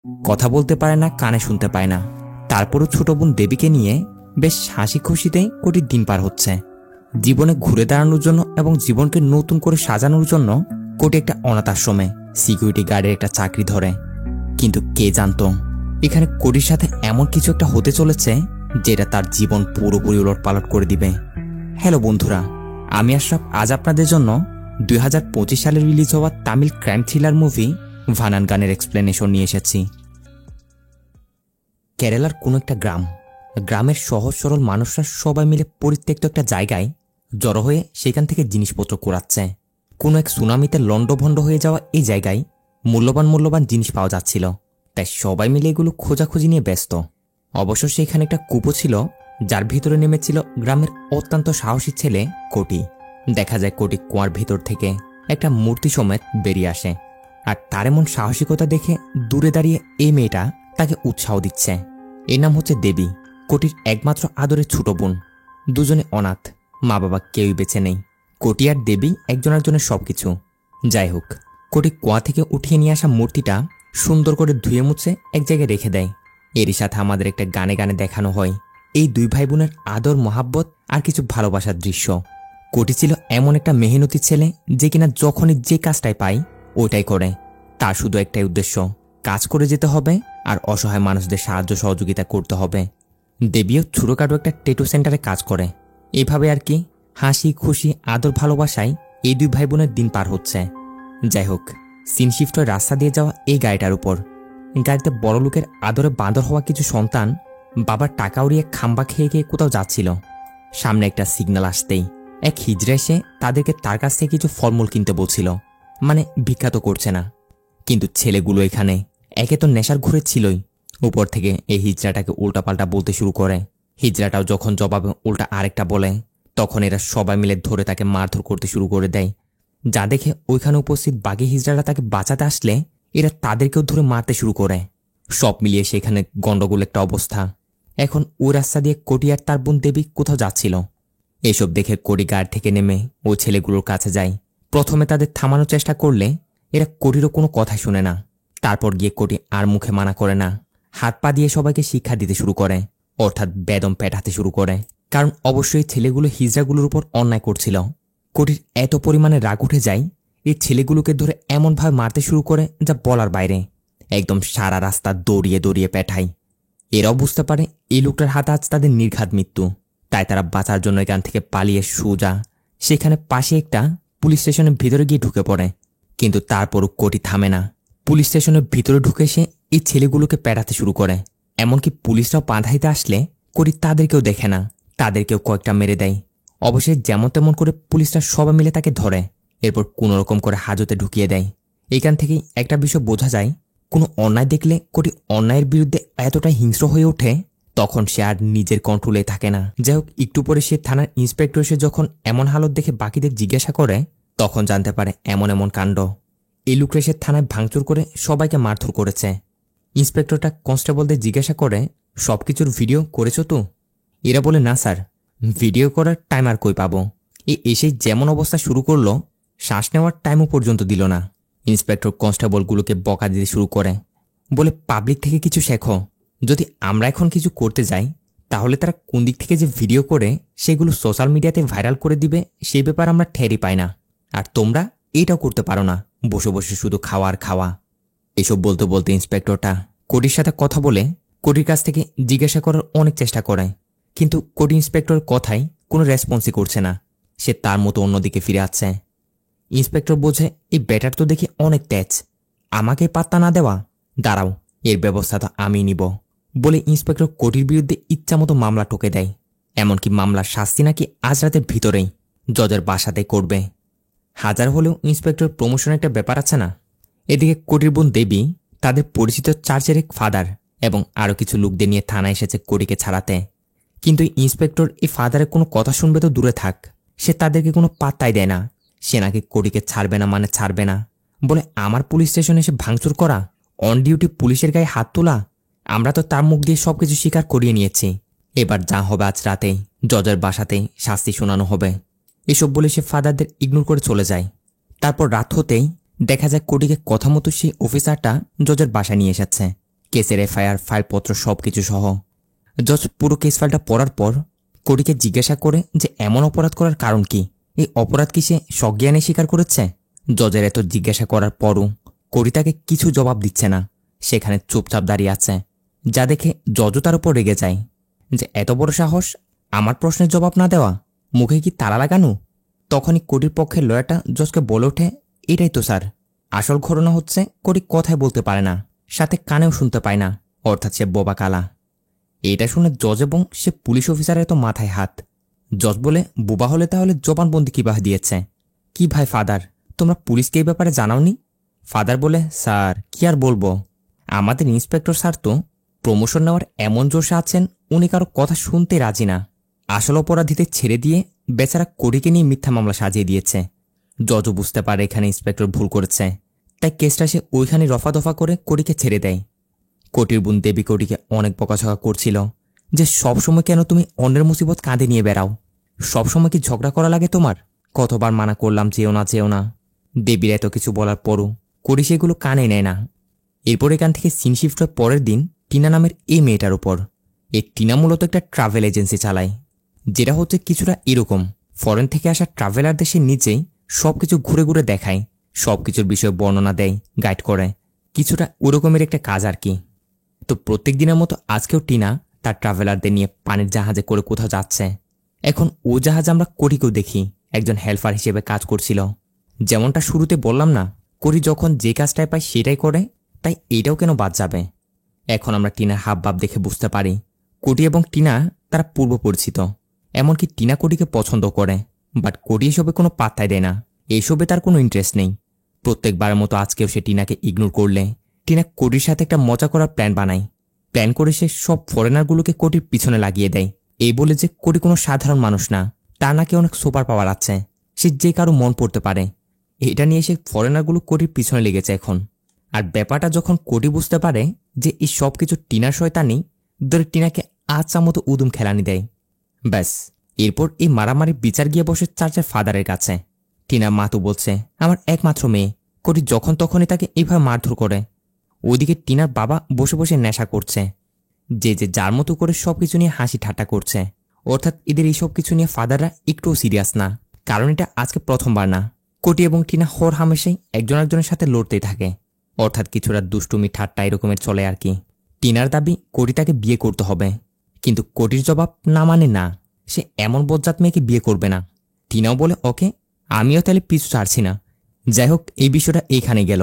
কথা বলতে পারে না, কানে শুনতে পায় না। তারপরও ছোট বোন দেবীকে নিয়ে বেশ হাসি খুশিতেই কোটির দিন পার হচ্ছে। জীবনে ঘুরে দাঁড়ানোর জন্য এবং জীবনকে নতুন করে সাজানোর জন্য কোটি একটা অনাথ আশ্রমে সিকিউরিটি গার্ডের একটা চাকরি ধরে। কিন্তু কে জানতো এখানে কোটির সাথে এমন কিছু একটা হতে চলেছে যেটা তার জীবন পুরোপুরি উলটপালট করে দিবে। হ্যালো বন্ধুরা, আমি আশরাফ আজ আপনাদের জন্য 2025 সালে রিলিজ হওয়া তামিল ক্রাইম থ্রিলার মুভি ভানানগানের এক্সপ্লেনেশন নিয়ে এসেছি। কেরালার কোনো একটা গ্রামের সহজ সরল মানুষরা সবাই মিলে পরিত্যক্ত একটা জায়গায় জড়ো হয়ে সেখান থেকে জিনিসপত্র কুড়াচ্ছে। কোনো এক সুনামিতে লণ্ডভণ্ড হয়ে যাওয়া এই জায়গায় মূল্যবান জিনিস পাওয়া যাচ্ছিল, তাই সবাই মিলে এগুলো খোঁজাখুঁজি নিয়ে ব্যস্ত। অবশ্য সেখানে একটা কূপও ছিল, যার ভিতরে নেমেছিল গ্রামের অত্যন্ত সাহসী ছেলে কোটি। দেখা যায় কোটি কুয়ার ভিতর থেকে একটা মূর্তি সমেত বেরিয়ে আসে, আর তার এমন সাহসিকতা দেখে দূরে দাঁড়িয়ে এই মেয়েটা তাকে উৎসাহ দিচ্ছে। এর নাম হচ্ছে দেবী, কোটির একমাত্র আদরের ছোট বোন। দুজনে অনাথ, মা বাবা কেউই বেঁচে নেই। কোটি আর দেবী একজন একজনের সবকিছু। যাই হোক, কোটি কুয়া থেকে উঠিয়ে নিয়ে আসা মূর্তিটা সুন্দর করে ধুয়ে মুছে এক জায়গায় রেখে দেয়। এরই সাথে আমাদের একটা গানে গানে দেখানো হয় এই দুই ভাই বোনের আদর, মহাব্বত আর কিছু ভালোবাসার দৃশ্য। কোটি ছিল এমন একটা মেহনতি ছেলে যে কিনা যখনই যে কাজটাই পায় ওইটাই করে। তার শুধু একটাই উদ্দেশ্য, কাজ করে যেতে হবে আর অসহায় মানুষদের সাহায্য সহযোগিতা করতে হবে। দেবীও ছোটখাটো একটা ট্যাটু সেন্টারে কাজ করে। এইভাবে আর কি হাসি খুশি আদর ভালোবাসায় এই দুই ভাই বোনের দিন পার হচ্ছে। যাই হোক, সিন শিফট হয়ে রাস্তা দিয়ে যাওয়া এই গাড়িটার উপর। গাড়িতে বড় লোকের আদরে বাঁদর হওয়া কিছু সন্তান বাবার টাকা উড়িয়ে খাম্বা খেয়ে খেয়ে কোথাও যাচ্ছিল। সামনে একটা সিগন্যাল আসতেই এক হিজড়া এসে তাদেরকে তার কাছ থেকে কিছু ফলমূল কিনতে বলছিল, মানে ভিক্ষা তো করছে না। কিন্তু ছেলেগুলো এখানে একে তো নেশার ঘুরে ছিলই, উপর থেকে এই হিজড়াটাকে উল্টাপাল্টা বলতে শুরু করে। হিজড়াটাও যখন জবাবে উল্টা আরেকটা বলে, তখন এরা সবাই মিলে ধরে তাকে মারধর করতে শুরু করে দেয়। যা দেখে ওইখানে উপস্থিত বাকি হিজড়ারা তাকে বাঁচাতে আসলে এরা তাদেরকেও ধরে মারতে শুরু করে। সব মিলিয়ে সেখানে গন্ডগোল একটা অবস্থা। এখন ওই রাস্তা দিয়ে কোটি আর তার বোন দেবী কোথাও যাচ্ছিল। এসব দেখে কোটি গাড়ি থেকে নেমে ওই ছেলেগুলোর কাছে যায়। প্রথমে তাদের থামানোর চেষ্টা করলে এরা কোটিরও কোনো কথা শুনে না। তারপর গিয়ে কোটি আর মুখে মানা করে না, হাত পা দিয়ে সবাইকে শিক্ষা দিতে শুরু করে, অর্থাৎ বেদম পেটাতে শুরু করে। কারণ অবশ্যই ছেলেগুলো হিজড়াগুলোর উপর অন্যায় করছিল। কোটির এত পরিমাণে রাগ উঠে যায়, এই ছেলেগুলোকে ধরে এমনভাবে মারতে শুরু করে যা বলার বাইরে। একদম সারা রাস্তা দৌড়িয়ে দৌড়িয়ে পেটায়। এরাও বুঝতে পারে এই লোকটার হাতে আজ তাদের নির্ঘাত মৃত্যু, তাই তারা বাঁচার জন্য এখান থেকে পালিয়ে সোজা সেখানে পাশে একটা পুলিশ স্টেশনের ভিতরে গিয়ে ঢুকে পড়ে। কিন্তু তারপরও কোটি থামে না। পুলিশ স্টেশনের ভিতরে ঢুকে সে এই ছেলেগুলোকে পেটাতে শুরু করে। এমনকি পুলিশরাও বাঁধাইতে আসলে কোটি তাদেরকেও দেখে না, তাদেরকেও কয়েকটা মেরে দেয়। অবশ্যই যেমন তেমন করে পুলিশরা সবাই মিলে তাকে ধরে, এরপর কোনোরকম করে হাজতে ঢুকিয়ে দেয়। এখান থেকেই একটা বিষয় বোঝা যায়, কোনো অন্যায় দেখলে কোটি অন্যায়ের বিরুদ্ধে এতটাই হিংস্র হয়ে ওঠে, তখন সে আর নিজের কন্ট্রোলে থাকে না। যাই হোক, একটু পরে সে থানার ইন্সপেক্টর এসে যখন এমন হালত দেখে বাকিদের জিজ্ঞাসা করে, তখন জানতে পারে এমন এমন কাণ্ড। এই লোকটা সে থানায় ভাঙচুর করে সবাইকে মারধর করেছে। ইন্সপেক্টরটা কনস্টেবলদের জিজ্ঞাসা করে, সবকিছুর ভিডিও করেছো তো? এরা বলে, না স্যার, ভিডিও করার টাইম আর কই পাবো। এসে যেমন অবস্থা শুরু করলো, শ্বাস নেওয়ার টাইমও পর্যন্ত দিল না। ইন্সপেক্টর কনস্টেবলগুলোকে বকা দিতে শুরু করে, বলে, পাবলিক থেকে কিছু শেখো। যদি আমরা এখন কিছু করতে যাই তাহলে তারা কোন দিক থেকে যে ভিডিও করে সেগুলো সোশ্যাল মিডিয়াতে ভাইরাল করে দিবে, সেই ব্যাপার আমরা ঠেরই পাই না। আর তোমরা এটাও করতে পারো না, বসে বসে শুধু খাওয়া আর খাওয়া। এসব বলতে বলতে ইন্সপেক্টরটা কোটির সাথে কথা বলে কোটির কাছ থেকে জিজ্ঞাসা করার অনেক চেষ্টা করে, কিন্তু কোটি ইন্সপেক্টরের কথাই কোনো রেসপন্সই করছে না। সে তার মতো অন্যদিকে ফিরে আসছে। ইন্সপেক্টর বোঝে এই ব্যাটার তো দেখি অনেক তেজ, আমাকে পাত্তা না দেওয়া, দাঁড়াও, এর ব্যবস্থা তো আমি নিব বলে ইন্সপেক্টর কোটির বিরুদ্ধে ইচ্ছামতো মামলা ঠকে দেয়। এমনকি মামলার শাস্তি নাকি আজ রাতের ভিতরেই জজের বাসাতে করবে। হাজার হলেও ইন্সপেক্টর প্রমোশনের একটা ব্যাপার আছে না। এদিকে কোটির বোন দেবী তাদের পরিচিত চার্চের এক ফাদার এবং আরও কিছু লোকদের নিয়ে থানায় এসেছে কোটিকে ছাড়াতে। কিন্তু ইন্সপেক্টর এই ফাদারের কোনো কথা শুনবে তো দূরে থাক, সে তাদেরকে কোনো পাত্তাই দেয় না। সে নাকি কোটিকে ছাড়বে না, মানে ছাড়বে না, বলে আমার পুলিশ স্টেশনে এসে ভাঙচুর করা, অন ডিউটি পুলিশের গায়ে হাত তোলা, আমরা তো তার মুখ দিয়ে সবকিছু স্বীকার করিয়ে নিয়েছি। এবার যা হবে আজ রাতেই জজের বাসাতেই শাস্তি শোনানো হবে। এসব বলে সে ফাদারদের ইগনোর করে চলে যায়। তারপর রাত হতেই দেখা যায় কোটিকে কথা মতো সেই অফিসারটা জজের বাসায় নিয়ে এসেছে। কেসের এফআইআর ফাইলপত্র সবকিছু সহ। জজ পুরো কেস ফাইলটা পড়ার পর কোটিকে জিজ্ঞাসা করে যে এমন অপরাধ করার কারণ কি, এই অপরাধ কি সে সজ্ঞানে স্বীকার করেছে। জজের এত জিজ্ঞাসা করার পরও কোটি তাকে কিছু জবাব দিচ্ছে না, সেখানে চুপচাপ দাঁড়িয়ে আছে। যা দেখে জজও তার উপর রেগে যায় যে এত বড় সাহস, আমার প্রশ্নের জবাব না দেওয়া, মুখে কি তালা লাগানো। তখনই কোটির পক্ষের লয়ারটা জজকে বলে ওঠে, এটাই তো স্যার, আসল ঘটনা হচ্ছে কোটি কথাই বলতে পারে না, সাথে কানেও শুনতে পায় না, অর্থাৎ সে বোবা কালা। এটা শুনে জজ এবং সে পুলিশ অফিসারের তো মাথায় হাত। জজ বলে, বোবা হলে তাহলে জবানবন্দি কিভাবে দিয়েছে? কি ভাই ফাদার, তোমরা পুলিশকে এই ব্যাপারে জানাওনি? ফাদার বলে, স্যার কি আর বলবো, আমাদের ইন্সপেক্টর স্যার তো প্রমোশন নেওয়ার এমন জোশে আছেন, উনি কারো কথা শুনতে রাজি না। আসল অপরাধীদের ছেড়ে দিয়ে বেচারা কোটিকে নিয়ে মিথ্যা মামলা সাজিয়ে দিয়েছে। জজও বুঝতে পারে এখানে ইন্সপেক্টর ভুল করেছে, তাই কেসটা সে ওইখানে রফা দফা করে কোটিকে ছেড়ে দেয়। কোটির বোন দেবী কোটিকে অনেক বকাঝকা করছিল যে সবসময় কেন তুমি অন্যের মুসিবত কাঁধে নিয়ে বেড়াও, সবসময় কি ঝগড়া করা লাগে তোমার? কতবার মানা করলাম যেও না যেও না। দেবীর এত কিছু বলার পরও কোটি সেগুলো কানে নেয় না। এরপর এখান থেকে সিন শিফট হয় পরের দিন টিনা নামের এই মেয়েটার উপর। এই টিনা মূলত একটা ট্রাভেল এজেন্সি চালায়, যেটা হচ্ছে কিছুটা এরকম, ফরেন থেকে আসা ট্রাভেলারদের সে নিজেই সবকিছু ঘুরে ঘুরে দেখায়, সবকিছুর বিষয়ে বর্ণনা দেয়, গাইড করে, কিছুটা ওরকমের একটা কাজ আর কি। তো প্রত্যেক দিনের মতো আজকেও টিনা তার ট্রাভেলারদের নিয়ে পানির জাহাজে করে কোথাও যাচ্ছে। এখন ও জাহাজ আমরা কোটিকেও দেখি একজন হেল্পার হিসেবে কাজ করছিল। যেমনটা শুরুতে বললাম না, কোটি যখন যে কাজটায় পায় সেটাই করে, তাই এটাও কেন বাদ যাবে। এখন আমরা টিনার হাব ভাব দেখে বুঝতে পারি কোটি এবং টিনা তারা পূর্ব পরিচিত। এমনকি টিনা কোটিকে পছন্দ করে, বাট কোটি এসবে কোনো পাত্তাই দেয় না, এইসবে তার কোনো ইন্টারেস্ট নেই। প্রত্যেকবারের মতো আজকেও সে টিনাকে ইগনোর করলে টিনা কোটির সাথে একটা মজা করার প্ল্যান বানায়। প্ল্যান করে সে সব ফরেনারগুলোকে কোটির পিছনে লাগিয়ে দেয়, এই বলে যে কোটি কোনো সাধারণ মানুষ না, তার নাকি অনেক সুপার পাওয়ার আছে, সে যে কারো মন পড়তে পারে। এটা নিয়ে সে ফরেনারগুলো কোটির পিছনে লেগেছে এখন। আর ব্যাপারটা যখন কোটি বুঝতে পারে যে এই সব কিছু টিনার শয়তানি, ধরে টিনাকে আচ্ছা মতো উদুম খেলানি দেয়। ব্যাস, এরপর এই মারামারি বিচার গিয়ে বসে চার্চের ফাদারের কাছে। টিনা মাতু বলছে, আমার একমাত্র মেয়ে। কোটি যখন তখনই তাকে এইভাবে মারধর করে। ওইদিকে টিনার বাবা বসে বসে নেশা করছে, যে যে যার মতো করে সবকিছু নিয়ে হাসি ঠাট্টা করছে। অর্থাৎ এদের এইসব কিছু নিয়ে ফাদাররা একটুও সিরিয়াস না, কারণ এটা আজকে প্রথমবার না। কোটি এবং টিনা হর হামেশাই একজন একজনের সাথে লড়তেই থাকে, অর্থাৎ কিছুটা দুষ্টুমি ঠাট্টা এরকমের চলে আর কি। টিনার দাবি কোটি তাকে বিয়ে করতে হবে, কিন্তু কোটির জবাব না মানে না, সে এমন বজ্জাত মেয়েকে বিয়ে করবে না। টিনাও বলে ওকে, আমিও তাহলে পিছু ছাড়ছি না। যাই হোক, এই বিষয়টা এইখানে গেল।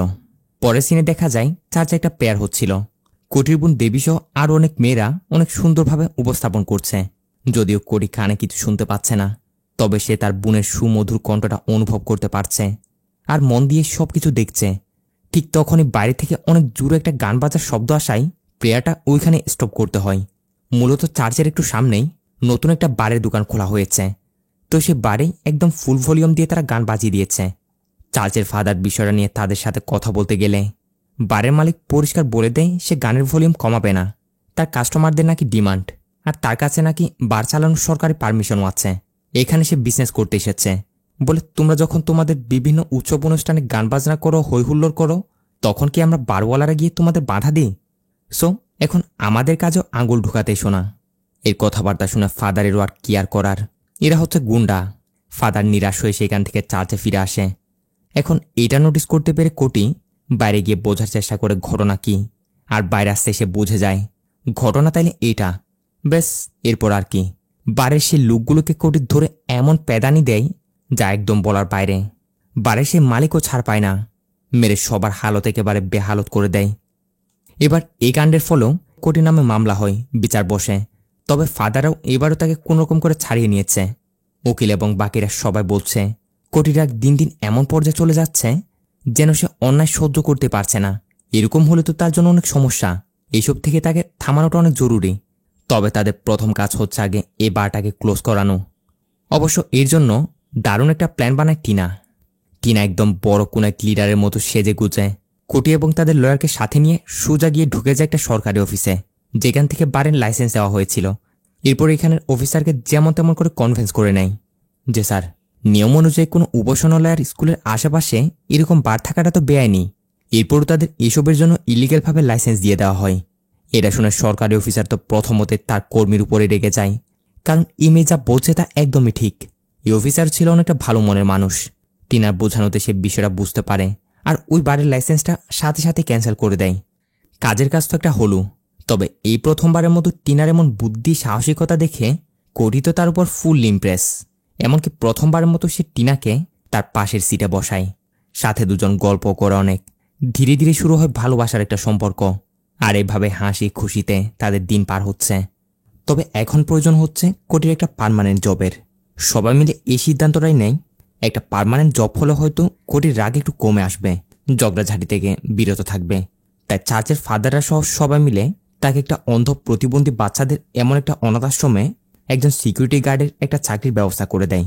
পরের সিনে দেখা যায় চার্চে একটা পেয়ার হচ্ছিল। কোটির বোন দেবীসহ আরও অনেক মেয়েরা অনেক সুন্দরভাবে উপস্থাপন করছে, যদিও কোটি কানে কিছু শুনতে পাচ্ছে না, তবে সে তার বোনের সুমধুর কণ্ঠটা অনুভব করতে পারছে আর মন দিয়ে সবকিছু দেখছে। ঠিক তখনই বাইরে থেকে অনেক জোরে একটা গান বাজার শব্দ আসায় প্রেয়ারটা ওইখানে স্টপ করতে হয়। মূলত চার্চের একটু সামনেই নতুন একটা বারের দোকান খোলা হয়েছে, তো সে বারে একদম ফুল ভলিউম দিয়ে তারা গান বাজিয়ে দিয়েছে। চার্চের ফাদার বিষয়টা নিয়ে তাদের সাথে কথা বলতে গেলে বারের মালিক পরিষ্কার বলে দেয় সে গানের ভলিউম কমাবে না, তার কাস্টমারদের নাকি ডিমান্ড, আর তার কাছে নাকি বার চালানোর সরকারি পারমিশনও আছে। এখানে সে বিজনেস করতে এসেছে বলে, তোমরা যখন তোমাদের বিভিন্ন উৎসব অনুষ্ঠানে গান বাজনা করো, হই হুল্লোড় করো, তখন কি আমরা বারওয়ালারা গিয়ে তোমাদের বাধা দিই? সো এখন আমাদের কাজও আঙুল ঢুকাতে শোনা। এর কথাবার্তা শুনে ফাদারেরও আর কি আর করার, এরা হচ্ছে গুন্ডা। ফাদার নিরাশ হয়ে সেখান থেকে চার্চে ফিরে আসে। এখন এটা নোটিস করতে পেরে কোটি বাইরে গিয়ে বোঝার চেষ্টা করে ঘটনা কি, আর বাইরে আসতে সে বুঝে যায় ঘটনা তাইলে এটা। ব্যাস, এরপর আর কি, বারের সে লোকগুলোকে কোটি ধরে এমন প্যাদানি দেয় যা একদম বলার বাইরে। বারের সে মালিকও ছাড় পায় না, মেরে সবার হালত একেবারে বেহালত করে দেয়। এবার এই কাণ্ডের ফলেও কোটি নামে মামলা হয়, বিচার বসে। তবে ফাদারও এবারও তাকে কোনোরকম করে ছাড়িয়ে নিয়েছে। উকিল এবং বাকিরা সবাই বলছে কোটির রাগ দিন দিন এমন পর্যায়ে চলে যাচ্ছে যেন সে অন্যায় সহ্য করতে পারছে না। এরকম হলে তো তার জন্য অনেক সমস্যা, এইসব থেকে তাকে থামানোটা অনেক জরুরি। তবে তাদের প্রথম কাজ হচ্ছে আগে এই বারটাকে ক্লোজ করানো। অবশ্য এর জন্য দারুণ একটা প্ল্যান বানায় টিনা। টিনা একদম বড় কোনো এক লিডারের মতো সেজে গুজে কোটি এবং তাদের লয়ারকে সাথে নিয়ে সোজা গিয়ে ঢুকে যায় একটা সরকারি অফিসে, যেখান থেকে বারের লাইসেন্স দেওয়া হয়েছিল। এরপর এখানের অফিসারকে যেমন তেমন করে কনভিন্স করে নেয় যে স্যার, নিয়ম অনুযায়ী কোনো উপাসনালয়ের স্কুলের আশেপাশে এরকম বার থাকাটা তো বেআইনি। এরপরও তাদের এসবের জন্য ইলিগ্যালভাবে লাইসেন্স দিয়ে দেওয়া হয়। এটা শুনে সরকারি অফিসার তো প্রথমতে তার কর্মীর উপরে রেগে যায়, কারণ ইমে যা বলছে তা একদমই ঠিক। এই অফিসার ছিল অনেকটা ভালো মনের মানুষ। টিনার বোঝানোতে সে বিষয়টা বুঝতে পারে আর ওই বাড়ির লাইসেন্সটা সাথে সাথে ক্যান্সেল করে দেয়। কাজের কাজ তো একটা হলো, তবে এই প্রথমবারের মতো টিনার এমন বুদ্ধি সাহসিকতা দেখে কোটি তো তার উপর ফুল ইমপ্রেস। এমনকি প্রথমবারের মতো সে টিনাকে তার পাশের সিটে বসায়, সাথে দুজন গল্প করে অনেক। ধীরে ধীরে শুরু হয় ভালোবাসার একটা সম্পর্ক, আর এভাবে হাসি খুশিতে তাদের দিন পার হচ্ছে। তবে এখন প্রয়োজন হচ্ছে কোটির একটা পার্মানেন্ট জবের। সবাই মিলে এই সিদ্ধান্তটাই নেয়, একটা পার্মানেন্ট জব হলে হয়তো কোটির রাগ একটু কমে আসবে, ঝগড়াঝাটি থেকে বিরত থাকবে। তাই চার্চের ফাদাররা সহ সবাই মিলে তাকে একটা অন্ধ প্রতিবন্ধী বাচ্চাদের এমন একটা অনাথ আশ্রমে একজন সিকিউরিটি গার্ডের একটা চাকরির ব্যবস্থা করে দেয়।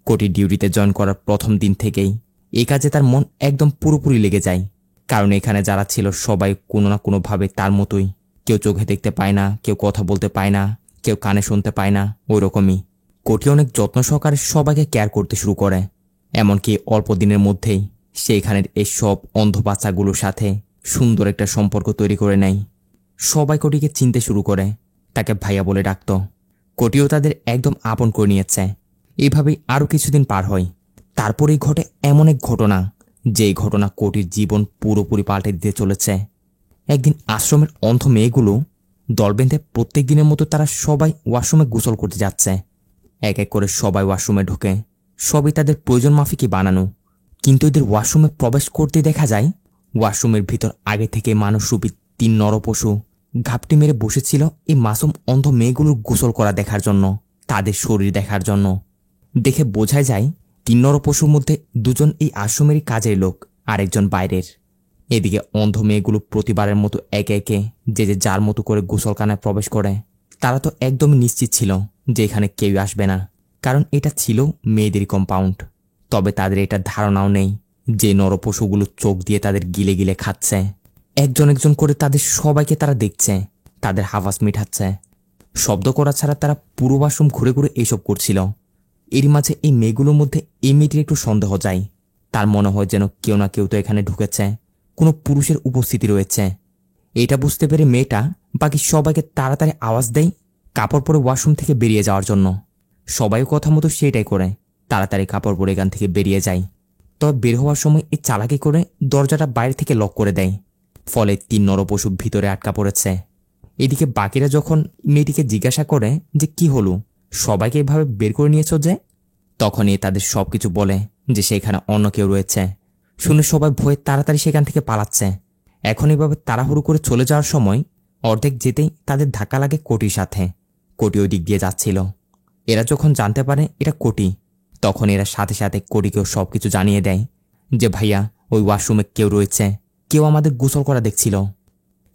কোটি ডিউটিতে জয়েন করার প্রথম দিন থেকেই এই কাজে তার মন একদম পুরোপুরি লেগে যায়, কারণ এখানে যারা ছিল সবাই কোনো না কোনোভাবে তার মতোই। কেউ চোখে দেখতে পায় না, কেউ কথা বলতে পায় না, কেউ কানে শুনতে পায় না, ওই রকমই। কোটি অনেক যত্ন সহকারে সবাইকে কেয়ার করতে শুরু করে। এমনকি অল্প দিনের মধ্যেই সে এখানের এই সব অন্ধ বাচ্চাগুলোর সাথে সুন্দর একটা সম্পর্ক তৈরি করে নেয়। সবাই কোটিকে চিনতে শুরু করে, তাকে ভাইয়া বলে ডাকত। কোটিও তাদের একদম আপন করে নিয়েছে। এইভাবেই আরও কিছুদিন পার হয়। তারপরেই ঘটে এমন এক ঘটনা, যেই ঘটনা কোটির জীবন পুরোপুরি পাল্টে দিতে চলেছে। একদিন আশ্রমের অন্ধ মেয়েগুলো দল বেঁধে প্রত্যেক দিনের মতো তারা সবাই ওয়াশরুমে গোসল করতে যাচ্ছে। এক এক করে সবাই ওয়াশরুমে ঢোকে, সবই তাদের প্রয়োজন মাফিকই বানানো। কিন্তু এদের ওয়াশরুমে প্রবেশ করতে দেখা যায় ওয়াশরুমের ভিতর আগে থেকে মানুষরূপী 3 নরপশু ঘাপটি মেরে বসেছিল এই মাসুম অন্ধ মেয়েগুলোর গোসল করা দেখার জন্য, তাদের শরীর দেখার জন্য। দেখে বোঝাই যায় 3 নরপশুর মধ্যে 2জন এই আশ্রমেরই কাজের লোক, আরেকজন বাইরের। এদিকে অন্ধ মেয়েগুলো প্রতিবারের মতো একে একে যে যার মতো করে গোসলখানায় প্রবেশ করে। তারা তো একদমই নিশ্চিত ছিল যে এখানে কেউ আসবে না, কারণ এটা ছিল মেয়েদেরই কম্পাউন্ড। তবে তাদের এটা ধারণাও নেই যে নরপশুগুলো চোখ দিয়ে তাদের গিলে গিলে খাচ্ছে। একজন একজন করে তাদের সবাইকে তারা দেখছে, তাদের হাওয়াস মিঠাচ্ছে। শব্দ করা ছাড়া তারা পুরো ওয়াশরুম ঘুরে ঘুরে এসব করছিল। এর মাঝে এই মেয়েগুলোর মধ্যে এই মেয়েটির একটু সন্দেহ যায়। তার মনে হয় যেন কেউ না কেউ তো এখানে ঢুকেছে, কোনো পুরুষের উপস্থিতি রয়েছে। এটা বুঝতে পেরে মেয়েটা বাকি সবাইকে তাড়াতাড়ি আওয়াজ দেয় কাপড় পরে ওয়াশরুম থেকে বেরিয়ে যাওয়ার জন্য। সবাই কথা মতো সেটাই করে, তাড়াতাড়ি কাপড় পরে এখান থেকে বেরিয়ে যায়। তবে বের হওয়ার সময় এই চালাকি করে দরজাটা বাইরে থেকে লক করে দেয়, ফলে 3 নরপশু ভিতরে আটকা পড়েছে। এদিকে বাকিরা যখন মেয়েটিকে জিজ্ঞাসা করে যে কি হলো, সবাইকে এভাবে বের করে নিয়েছ যে, তখনই তাদের সবকিছু বলে যে সেখানে অন্য কেউ রয়েছে। শুনে সবাই ভয়ে তাড়াতাড়ি সেখান থেকে পালাচ্ছে। এখন এভাবে তাড়াহুড়ো করে চলে যাওয়ার সময় অর্ধেক যেতেই তাদের ধাক্কা লাগে কোটির সাথে। কোটি ওই দিক দিয়ে যাচ্ছিল। এরা যখন জানতে পারে এটা কোটি, তখন এরা সাথে সাথে কোটিকেও সবকিছু জানিয়ে দেয় যে ভাইয়া ওই ওয়াশরুমে কেউ রয়েছে, কেউ আমাদের গোসল করা দেখছিল।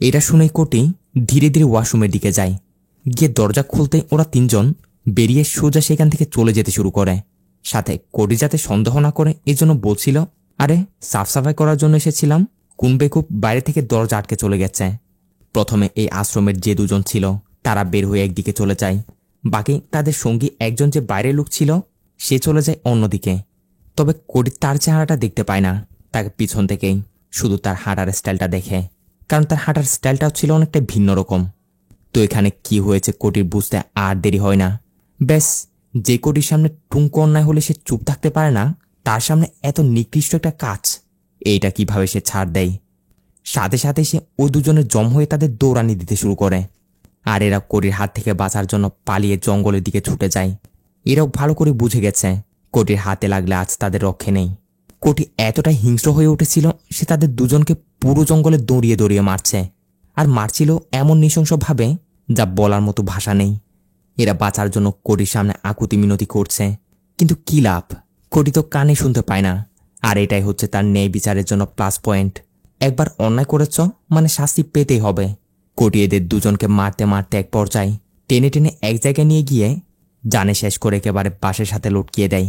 এটা শুনেই কোটি ধীরে ধীরে ওয়াশরুমের দিকে যায়। গিয়ে দরজা খুলতে ওরা 3 জন বেরিয়ে সোজা সেখান থেকে চলে যেতে শুরু করে। সাথে কোটি যাতে সন্দেহ না করে এজন্য বলছিল, আরে সাফ সাফাই করার জন্য এসেছিলাম, কোন বেকুব বাইরে থেকে দরজা আটকে চলে গেছে। প্রথমে এই আশ্রমের যে 2 জন ছিল তারা বের হয়ে একদিকে চলে যায়, বাকি তাদের সঙ্গী একজন যে বাইরের লোক ছিল সে চলে যায় অন্যদিকে। তবে কোটি তার চেহারাটা দেখতে পায় না, তাকে পিছন থেকেই শুধু তার হাঁটার স্টাইলটা দেখে, কারণ তার হাঁটার স্টাইলটাও ছিল অনেকটা ভিন্ন রকম। তো এখানে কি হয়েছে কোটির বুঝতে আর দেরি হয় না। ব্যাস, যে কোটির সামনে টুঙ্কো অন্যায় হলে সে চুপ থাকতে পারে না, তার সামনে এত নিকৃষ্ট একটা কাজ, এইটা কিভাবে সে ছাড় দেয়। সাথে সাথে সে ওই 2 জনের জম হয়ে তাদের দৌড়ানি দিতে শুরু করে। আর এরা কোটির হাত থেকে বাঁচার জন্য পালিয়ে জঙ্গলের দিকে ছুটে যায়। এরাও ভালো করে বুঝে গেছে কোটির হাতে লাগলে আজ তাদের রক্ষে নেই। কোটি এতটাই হিংস্র হয়ে উঠেছিল সে তাদের 2 জনকে পুরো জঙ্গলে দৌড়িয়ে দৌড়িয়ে মারছে, আর মারছিল এমন নৃশংসভাবে যা বলার মতো ভাষা নেই। এরা বাঁচার জন্য কোটির সামনে আকুতি মিনতি করছে, কিন্তু কি লাভ, কোটি তো কানে শুনতে পায় না। আর এটাই হচ্ছে তার ন্যায় বিচারের জন্য প্লাস পয়েন্ট। একবার অন্যায় করেছ মানে শাস্তি পেতেই হবে। কোটি এদের 2 জনকে মারতে মারতে এক পর্যায়ে টেনে টেনে এক জায়গায় নিয়ে গিয়ে জানে শেষ করে একেবারে বাঁশের সাথে লটকিয়ে দেয়।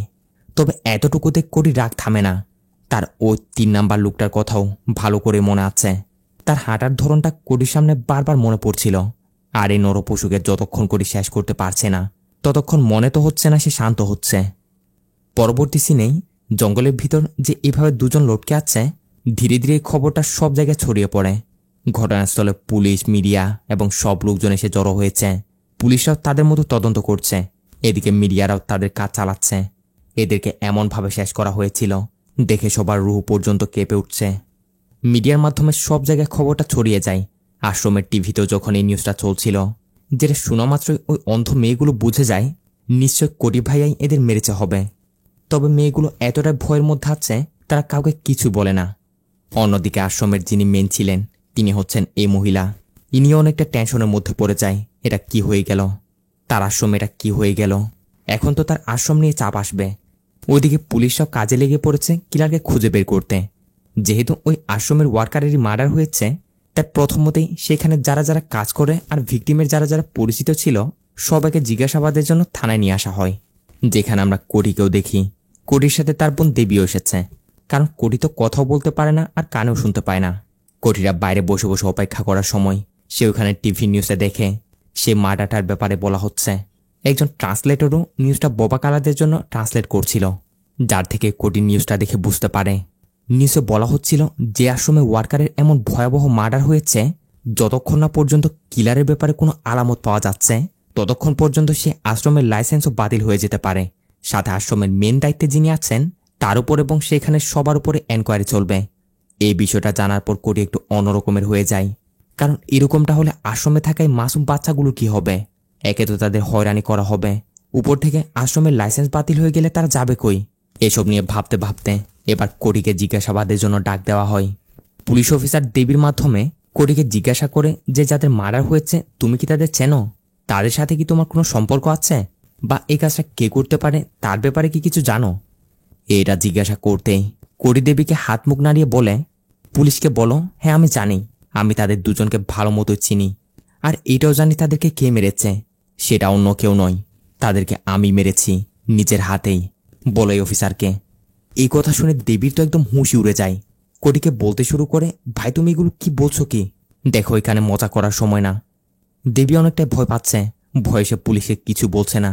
তবে এতটুকুতে কোটি রাগ থামে না। তার ওই 3 নাম্বার লোকটার কথাও ভালো করে মনে আছে। তার হাঁটার ধরনটা কোটির সামনে বারবার মনে পড়ছিল। আর এই নরপশুকে যতক্ষণ কোটি শেষ করতে পারছে না ততক্ষণ মনে তো হচ্ছে না সে শান্ত হচ্ছে। পরবর্তী সিনেই জঙ্গলের ভিতর যে এভাবে 2 জন লটকে আছে, ধীরে ধীরে খবরটা সব জায়গায় ছড়িয়ে পড়ে। ঘটনাস্থলে পুলিশ, মিডিয়া এবং সব লোকজন এসে জড়ো হয়েছে। পুলিশরাও তাদের মতো তদন্ত করছে, এদিকে মিডিয়ারাও তাদের কাজ চালাচ্ছে। এদেরকে এমনভাবে শেষ করা হয়েছিল দেখে সবার রুহ পর্যন্ত কেঁপে উঠছে। মিডিয়ার মাধ্যমে সব জায়গায় খবরটা ছড়িয়ে যায়। আশ্রমের টিভিতেও যখন এই নিউজটা চলছিল, যেটা শোনা মাত্রই ওই অন্ধ মেয়েগুলো বুঝে যায় নিশ্চয় কোটি ভাইয়াই এদের মেরেছে হবে। তবে মেয়েগুলো এতটাই ভয়ের মধ্যে আছে তারা কাউকে কিছু বলে না। অন্যদিকে আশ্রমের যিনি মেন ছিলেন তিনি হচ্ছেন এই মহিলা। ইনিও অনেকটা টেনশনের মধ্যে পড়ে যায়, এটা কি হয়ে গেল, তার আশ্রমে এটা কি হয়ে গেল। এখন তো তার আশ্রম নিয়ে চাপ আসবে। ওইদিকে পুলিশ সব কাজে লেগে পড়েছে কিলারকে খুঁজে বের করতে। যেহেতু ওই আশ্রমের ওয়ার্কারেরই মার্ডার হয়েছে, তার প্রথমতেই সেখানে যারা যারা কাজ করে আর ভিকটিমের যারা যারা পরিচিত ছিল সবাইকে জিজ্ঞাসাবাদের জন্য থানায় নিয়ে আসা হয়, যেখানে আমরা কোটিকেও দেখি। কোটির সাথে তার বোন দেবীও এসেছে, কারণ কোটি তো কথাও বলতে পারে না আর কানেও শুনতে পায় না। কোটিরা বাইরে বসে বসে অপেক্ষা করার সময় সে ওখানে টিভি নিউজে দেখে সে মার্ডারটার ব্যাপারে বলা হচ্ছে। একজন ট্রান্সলেটরও নিউজটা বোবা কালাদের জন্য ট্রান্সলেট করছিল, যার থেকে কোটি নিউজটা দেখে বুঝতে পারে নিউজে বলা হচ্ছিল যে আশ্রমে ওয়ার্কারের এমন ভয়াবহ মার্ডার হয়েছে, যতক্ষণ না পর্যন্ত কিলারের ব্যাপারে কোনো আলামত পাওয়া যাচ্ছে ততক্ষণ পর্যন্ত সে আশ্রমের লাইসেন্সও বাতিল হয়ে যেতে পারে। সাথে আশ্রমের মেন দায়িত্বে যিনি আছেন তার উপর এবং সেখানে সবার উপরে এনকোয়ারি চলবে। এই বিষয়টা জানার পর কোটি একটু অন্যরকমের হয়ে যায়, কারণ এরকমটা হলে আশ্রমে থাকায় মাসুম বাচ্চাগুলো কি হবে? একে তো তাদের হয়রানি করা হবে, উপর থেকে আশ্রমের লাইসেন্স বাতিল হয়ে গেলে তারা যাবে কই? এসব নিয়ে ভাবতে ভাবতে এবার কোটিকে জিজ্ঞাসাবাদের জন্য ডাক দেওয়া হয়। পুলিশ অফিসার দেবীর মাধ্যমে কোটিকে জিজ্ঞাসা করে যে যাদের মার্ডার হয়েছে তুমি কি তাদের চেনো? তাদের সাথে কি তোমার কোনো সম্পর্ক আছে? বা এই কাজটা কে করতে পারে তার ব্যাপারে কি কিছু জানো? এটা জিজ্ঞাসা করতেই কোটি দেবীকে হাত মুখ নাড়িয়ে বলে, পুলিশকে বলো হ্যাঁ আমি জানি, আমি তাদের দুজনকে ভালো মতো চিনি, আর এটাও জানি তাদেরকে কে মেরেছে। সেটা অন্য কেউ নয়, তাদেরকে আমি মেরেছি নিজের হাতেই, বলো এই অফিসারকে। এই কথা শুনে দেবীর তো একদম হুঁশি উড়ে যায়। কোটিকে বলতে শুরু করে, ভাই তুমি এগুলো কি বলছো কি? দেখো এখানে মজা করার সময় না। দেবী অনেকটাই ভয় পাচ্ছে, ভয়ে সে পুলিশকে কিছু বলছে না।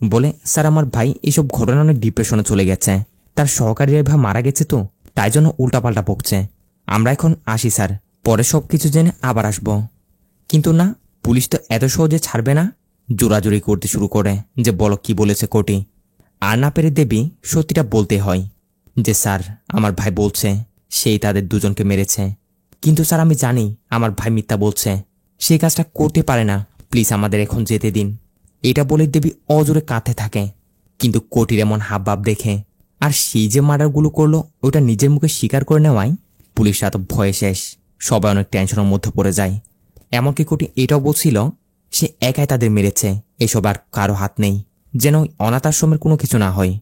বলে, স্যার আমার ভাই এইসব ঘটনা অনেক ডিপ্রেশনে চলে গেছে, তার সহকারী ভাই মারা গেছে তো তাই জন্য উল্টাপাল্টা বকছে। আমরা এখন আসি স্যার, পরে সব কিছু জেনে আবার আসব। কিন্তু না, পুলিশ তো এত সহজে ছাড়বে না। জোরাজুরি করতে শুরু করে যে বলো কি বলেছে কোটি। আর না পেরে দেবী সত্যিটা বলতে হয় যে স্যার আমার ভাই বলছে সেই তাদের দুজনকে মেরেছে, কিন্তু স্যার আমি জানি আমার ভাই মিথ্যা বলছে, সেই কাজটা করতে পারে না, প্লিজ আমাদের এখন যেতে দিন। এটা বলে দেবী অজোরে কাঁদতে থাকে। কিন্তু কোটির এমন হাবভাব দেখে আর সেই যে মার্ডারগুলো করলো ওটা নিজের মুখে স্বীকার করে নেওয়ায় পুলিশরা তো ভয়ে শেষ, সবাই অনেক টেনশনের মধ্যে পড়ে যায়। এমনকি কোটি এটাও বলছিল সে একাই তাদের মেরেছে, এসব আর কারো হাত নেই, যেন অনাথ আশ্রমের কোনো কিছু না হয়।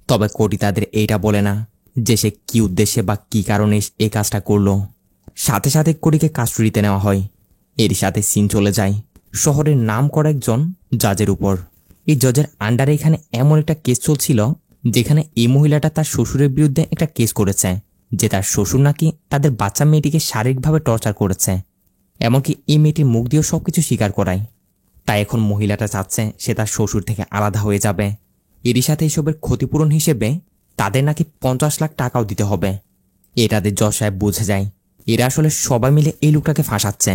তবে কোটি তাদের এইটা বলে না যে সে কি উদ্দেশ্যে বা কি কারণে এই কাজটা করলো। সাথে সাথে কোটিকে কাস্টডিতে নেওয়া হয়। এর সাথে সিন চলে যায় শহরের নাম করা একজন জাজের উপর। এই জজের আন্ডারে এখানে এমন একটা কেস চলছিল যেখানে এই মহিলাটা তার শ্বশুরের বিরুদ্ধে একটা কেস করেছে যে তার শ্বশুর নাকি তাদের বাচ্চা মেয়েটিকে শারীরিকভাবে টর্চার করেছে, এমনকি এই মেয়েটির মুখ দিয়েও সবকিছু স্বীকার করায়। তাই এখন মহিলাটা চাচ্ছে সে তার শ্বশুর থেকে আলাদা হয়ে যাবে। এরই সাথে এসবের ক্ষতিপূরণ হিসেবে তাদের নাকি 50 লাখ টাকাও দিতে হবে। এটাদের জজ সাহেব বুঝে যায় এরা আসলে সবাই মিলে এই লোকটাকে ফাঁসাচ্ছে।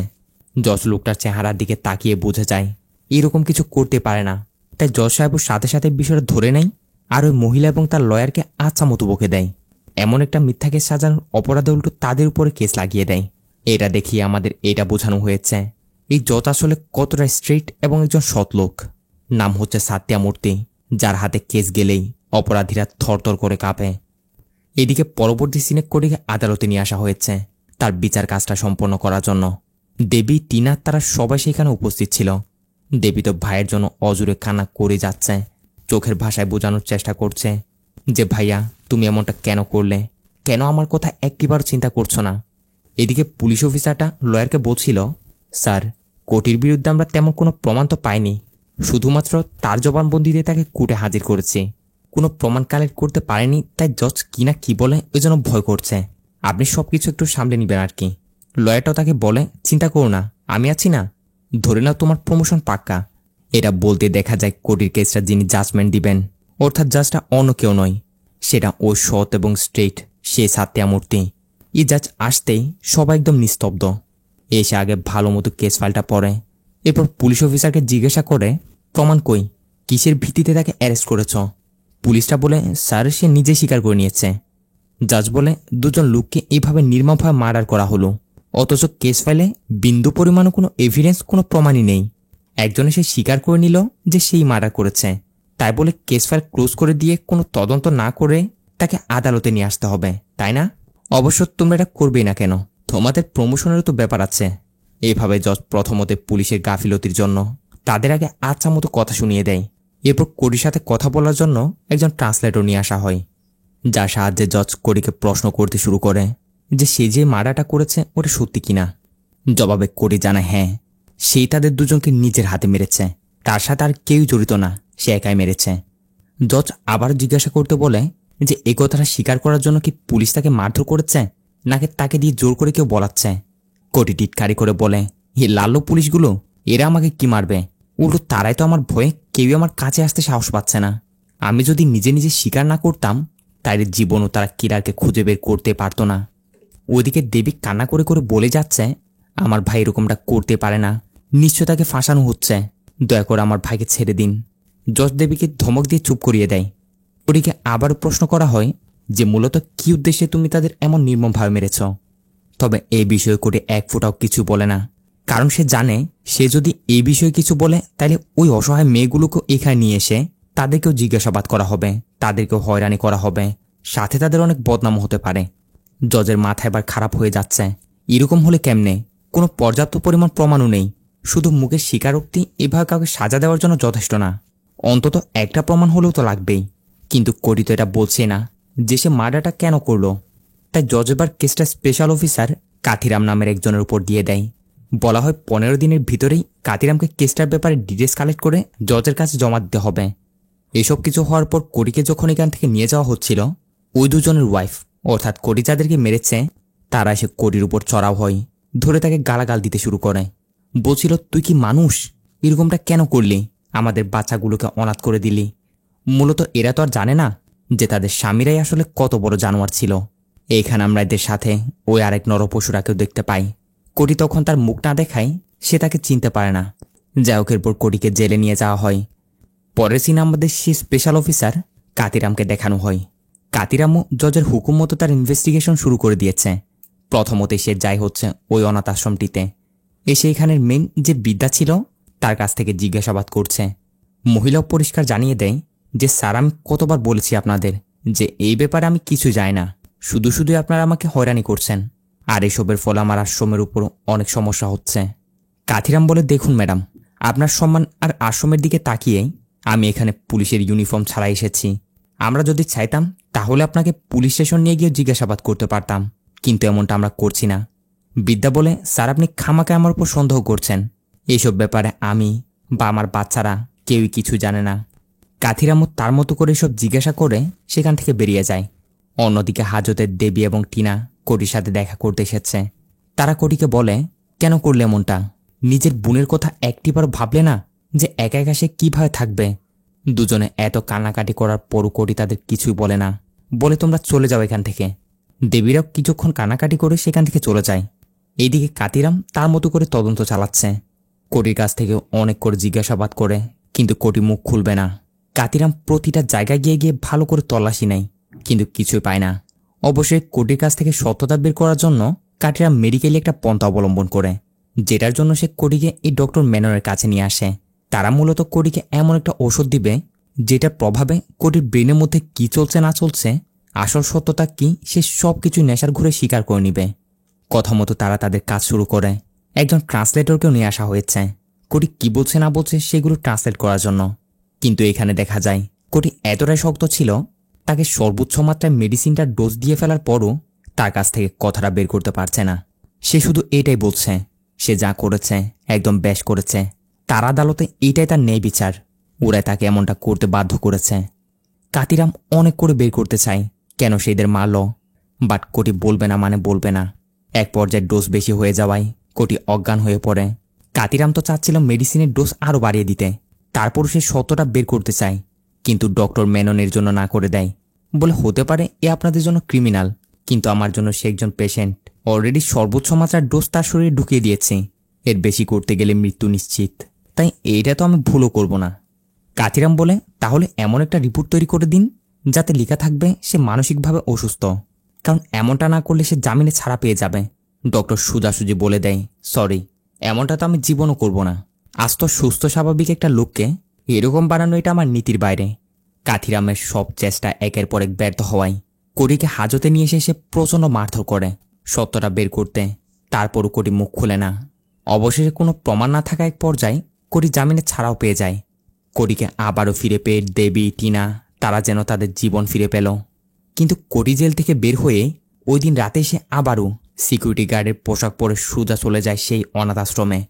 জজ লোকটার চেহারার দিকে তাকিয়ে বুঝে যায় এরকম কিছু করতে পারে না। তাই জজ সাহেবও সাথে সাথে বিষয়টা ধরে নেয় আর ওই মহিলা এবং তার লয়ারকে আচ্ছা মতো বকে দেয়। এমন একটা মিথ্যা কেস সাজানোর অপরাধে উল্টো তাদের উপরে কেস লাগিয়ে দেয়। এটা দেখিয়ে আমাদের এটা বোঝানো হয়েছে এই জজ আসলে কতটা স্ট্রিক্ট এবং একজন সৎ লোক। নাম হচ্ছে সাত্যামূর্তি, যার হাতে কেস গেলেই অপরাধীরা থরথর করে কাঁপে। এদিকে পরবর্তী সিনে কোটিকে আদালতে নিয়ে আসা হয়েছে তার বিচার কাজটা সম্পন্ন করার জন্য। দেবী, টিনা তারা সবাই সেখানে উপস্থিত ছিল। দেবী তো ভাইয়ের জন্য অজুরে কান্না করে যাচ্ছে, চোখের ভাষায় বোঝানোর চেষ্টা করছে যে ভাইয়া তুমি এমনটা কেন করলে, কেন আমার কথা একটিবার চিন্তা করছো না। এদিকে পুলিশ অফিসারটা লয়ারকে বলছিল, স্যার কোটির বিরুদ্ধে আমরা তেমন কোনো প্রমাণ তো পাইনি, শুধুমাত্র তার জবানবন্দিতে তাকে কোর্টে হাজির করেছি, কোনো প্রমাণ কালেক্ট করতে পারেনি, তাই জজ কিনা কি বলে ওই জন্য ভয় করছে, আপনি সবকিছু একটু সামলে নেবেন আর কি। লয়ারটাও তাকে বলে, চিন্তা করো না আমি আছি না, ধরে নাও তোমার প্রমোশন পাক্কা। এটা বলতে দেখা যায় কোটির কেসটা যিনি জাজমেন্ট দিবেন অর্থাৎ জাজটা অন্য কেউ নয়, সেটা ও সৎ এবং স্ট্রেট সে সাত্যামূর্তি। এই জাজ আসতেই সবাই একদম নিস্তব্ধ। এসে আগে ভালো মতো কেস ফাইলটা পড়ে, এরপর পুলিশ অফিসারকে জিজ্ঞাসা করে প্রমাণ কই, কিসের ভিত্তিতে তাকে অ্যারেস্ট করেছ। পুলিশটা বলে স্যার সে নিজে স্বীকার করে নিয়েছে। জাজ বলে দুজন লোককে এইভাবে নির্মমভাবে মার্ডার করা হলো, অথচ কেস ফাইলে বিন্দু পরিমাণও কোনো এভিডেন্স, কোনো প্রমাণই নেই। একজনে সে স্বীকার করে নিল যে সেই মার্ডার করেছে, তাই বলে কেস ফাইল ক্লোজ করে দিয়ে কোনো তদন্ত না করে তাকে আদালতে নিয়ে আসতে হবে, তাই না? অবশ্য তোমরা এটা করবেই না কেন? তোমাদের প্রমোশনেরও তো ব্যাপার আছে। এইভাবে জজ প্রথমতে পুলিশের গাফিলতির জন্য তাদের আগে আচ্ছা মতো কথা শুনিয়ে দেয়। এরপর কোরির সাথে কথা বলার জন্য একজন ট্রান্সলেটর নিয়ে আসা হয়, যার সাহায্যে জজ কোরিকে প্রশ্ন করতে শুরু করে যে সে যে মার্ডারটা করেছে ওটা সত্যি কিনা। জবাবে কোরি জানায় হ্যাঁ, সেই তাদের দুজনকে নিজের হাতে মেরেছে, তার সাথে আর কেউ জড়িত না, সে একাই মেরেছে। জজ আবার জিজ্ঞাসা করতে বলে যে এই কথাটা স্বীকার করার জন্য কি পুলিশ তাকে মারধর করেছে, নাকি তাকে দিয়ে জোর করে কেউ বলাচ্ছে? কোটি টিটকারি করে বলে হে লাল্লো পুলিশগুলো, এরা আমাকে কি মারবে? উল্টো তারাই তো আমার ভয়ে কেউই আমার কাছে আসতে সাহস পাচ্ছে না। আমি যদি নিজে নিজে স্বীকার না করতাম তাদের জীবনও তারা কিরারকে খুঁজে বের করতে পারতো না। ওইদিকে দেবী কান্না করে করে বলে যাচ্ছে আমার ভাই এরকমটা করতে পারে না, নিশ্চয় তাকে ফাঁসানো হচ্ছে, দয়া করে আমার ভাইকে ছেড়ে দিন। জজ দেবীকে ধমক দিয়ে চুপ করিয়ে দেয়। ওদিকে আবার প্রশ্ন করা হয় যে মূলত কি উদ্দেশ্যে তুমি তাদের এমন নির্মমভাবে মেরেছ। তবে এই বিষয়ে কোটি এক ফোঁটাও কিছু বলে না, কারণ সে জানে সে যদি এই বিষয়ে কিছু বলে তাহলে ওই অসহায় মেয়েগুলোকে এখানে নিয়ে এসে তাদেরকেও জিজ্ঞাসাবাদ করা হবে, তাদেরকেও হয়রানি করা হবে, সাথে তাদের অনেক বদনাম হতে পারে। জজের মাথা এবার খারাপ হয়ে যাচ্ছে। এরকম হলে কেমনে? কোনো পর্যাপ্ত পরিমাণ প্রমাণও নেই, শুধু মুখের স্বীকারোক্তি এভাবে কাউকে সাজা দেওয়ার জন্য যথেষ্ট না, অন্তত একটা প্রমাণ হলেও তো লাগবেই। কিন্তু কোটি তো এটা বলছে না যে সে মার্ডারটা কেন করলো। তাই জজ এবার কেসটা স্পেশাল অফিসার কাথিরাম নামের একজনের উপর দিয়ে দেয়। বলা হয় 15 দিনের ভিতরেই কাথিরামকে কেসটার ব্যাপারে ডিটেলস কালেক্ট করে জজের কাছে জমা দিতে হবে। এসব কিছু হওয়ার পর কোরিকে যখন এখান থেকে নিয়ে যাওয়া হচ্ছিল, ওই দুজনের ওয়াইফ অর্থাৎ কোরি যাদেরকে মেরেছে তারা এসে কোরির উপর চড়াও হয়, ধরে তাকে গালাগাল দিতে শুরু করে। বলছিল তুই কি মানুষ? এরকমটা কেন করলি? আমাদের বাচ্চাগুলোকে অনাথ করে দিলি। মূলত এরা তো আর জানে না যে তাদের স্বামীরাই আসলে কত বড় জানোয়ার ছিল। এইখানে আমরা এদের সাথে ওই আরেক নরপশুরাকেও দেখতে পাই। কোটি তখন তার মুখ না দেখায় সে তাকে চিনতে পারে না। যাই হোক, এরপর কোটিকে জেলে নিয়ে যাওয়া হয়। পরের সিন আমাদের সেই স্পেশাল অফিসার কাতিরামকে দেখানো হয়। কাতিরামও জজের হুকুম মতো তার ইনভেস্টিগেশন শুরু করে দিয়েছে। প্রথমতে সে যাই হচ্ছে ওই অনাথ আশ্রমটিতে, এসে এখানের মেন যে বিদ্যা ছিল তার কাছ থেকে জিজ্ঞাসাবাদ করছে। মহিলাও পরিষ্কার জানিয়ে দেয় যে স্যার আমি কতবার বলেছি আপনাদের যে এই ব্যাপারে আমি কিছু জানি না, শুধু শুধু আপনারা আমাকে হয়রানি করছেন, আর এসবের ফলে আমার আশ্রমের উপর অনেক সমস্যা হচ্ছে। কাথিরাম বলে দেখুন ম্যাডাম, আপনার সম্মান আর আশ্রমের দিকে তাকিয়েই আমি এখানে পুলিশের ইউনিফর্ম ছাড়া এসেছি। আমরা যদি চাইতাম তাহলে আপনাকে পুলিশ স্টেশন নিয়ে গিয়ে জিজ্ঞাসাবাদ করতে পারতাম, কিন্তু এমনটা আমরা করছি না। বিদ্যা বলে স্যার আপনি খামাকে আমার উপর সন্দেহ করছেন, এইসব ব্যাপারে আমি বা আমার বাচ্চারা কেউই কিছু জানে না। কাথিরামও তার মতো করে সব জিজ্ঞাসা করে সেখান থেকে বেরিয়ে যায়। অন্যদিকে হাজতের দেবী এবং টিনা কোটির সাথে দেখা করতে এসেছে। তারা কোটিকে বলে কেন করলে এমনটা? নিজের বোনের কথা একটিবার ভাবলে না যে একা একা সে কিভাবে থাকবে? দুজনে এত কান্নাকাটি করার পরও কোটি তাদের কিছুই বলে না, বলে তোমরা চলে যাও এখান থেকে। দেবীরাও কিছুক্ষণ কান্নাকাটি করে সেখান থেকে চলে যায়। এইদিকে কাতিরাম তার মতো করে তদন্ত চালাচ্ছে। কোটির কাছ থেকে অনেক করে জিজ্ঞাসাবাদ করে, কিন্তু কোটি মুখ খুলবে না। কাতিরাম প্রতিটা জায়গায় গিয়ে গিয়ে ভালো করে তল্লাশি নেয়, কিন্তু কিছুই পায় না। অবশ্যই কোটির কাছ থেকে সত্যতা বের করার জন্য কাতিরাম মেডিকেলি একটা পন্থা অবলম্বন করে, যেটার জন্য সে কোটিকে এই ডক্টর মেননের কাছে নিয়ে আসে। তারা মূলত কোটিকে এমন একটা ওষুধ দিবে যেটার প্রভাবে কোটির ব্রেনের মধ্যে কি চলছে না চলছে, আসল সত্যতা কি, সে সব কিছু নেশার ঘুরে স্বীকার করে নিবে। কথা মতো তারা তাদের কাজ শুরু করে। একজন ট্রান্সলেটরকেও নিয়ে আসা হয়েছে কোটি কি বলছে না বলছে সেগুলো ট্রান্সলেট করার জন্য। কিন্তু এখানে দেখা যায় কোটি এতটাই শক্ত ছিল, তাকে সর্বোচ্চ মাত্রায় মেডিসিনটার ডোজ দিয়ে ফেলার পরও তার কাছ থেকে কথাটা বের করতে পারছে না। সে শুধু এটাই বলছে সে যা করেছে একদম বেশ করেছে, তার আদালতে এটাই তার ন্যায় বিচার, ওরাই তাকে এমনটা করতে বাধ্য করেছে। কাতিরাম অনেক করে বের করতে চায় কেন সে এদের মারল, বাট কোটি বলবে না মানে বলবে না। এক পর্যায়ে ডোজ বেশি হয়ে যাওয়ায় কোটি অজ্ঞান হয়ে পড়ে। কাতিরাম তো চাচ্ছিল মেডিসিনের ডোজ আরও বাড়িয়ে দিতে, তারপর সে সত্যটা বের করতে চায়, কিন্তু ডক্টর মেননের জন্য না করে দেয়, বলে হতে পারে এ আপনাদের জন্য ক্রিমিনাল, কিন্তু আমার জন্য সে একজন পেশেন্ট, অলরেডি সর্বোচ্চ মাত্রার ডোজ তার শরীরে ঢুকিয়ে দিয়েছি। এর বেশি করতে গেলে মৃত্যু নিশ্চিত, তাই এইটা তো আমি ভুলও করব না। কাথিরাম বলে, তাহলে এমন একটা রিপোর্ট তৈরি করে দিন যাতে লেখা থাকবে সে মানসিকভাবে অসুস্থ, কারণ এমনটা না করলে সে জামিনে ছাড়া পেয়ে যাবে। ডক্টর সোজাসুজি বলে দেয়, সরি, এমনটা তো আমি জীবনও করব না। আজ তো সুস্থ স্বাভাবিক একটা লোককে এরকম বানানো এটা আমার নীতির বাইরে। কাথিরামের সব চেষ্টা একের পর এক ব্যর্থ হওয়ায় কোটিকে হাজতে নিয়ে এসে সে প্রচণ্ড মারধর করে সত্যটা বের করতে। তারপরও কোটি মুখ খুলে না। অবশেষে কোনো প্রমাণ না থাকা এক পর্যায়ে কোটি জামিনে ছাড়াও পেয়ে যায়। কোটিকে আবারও ফিরে পেয়ে দেবী, টিনা তারা যেন তাদের জীবন ফিরে পেল। কিন্তু কোটি জেল থেকে বের হয়ে ওই দিন রাতে সে আবারও সিকিউরিটি গার্ডের পোশাক পরে সোজা চলে যায় সেই অনাথ আশ্রমে।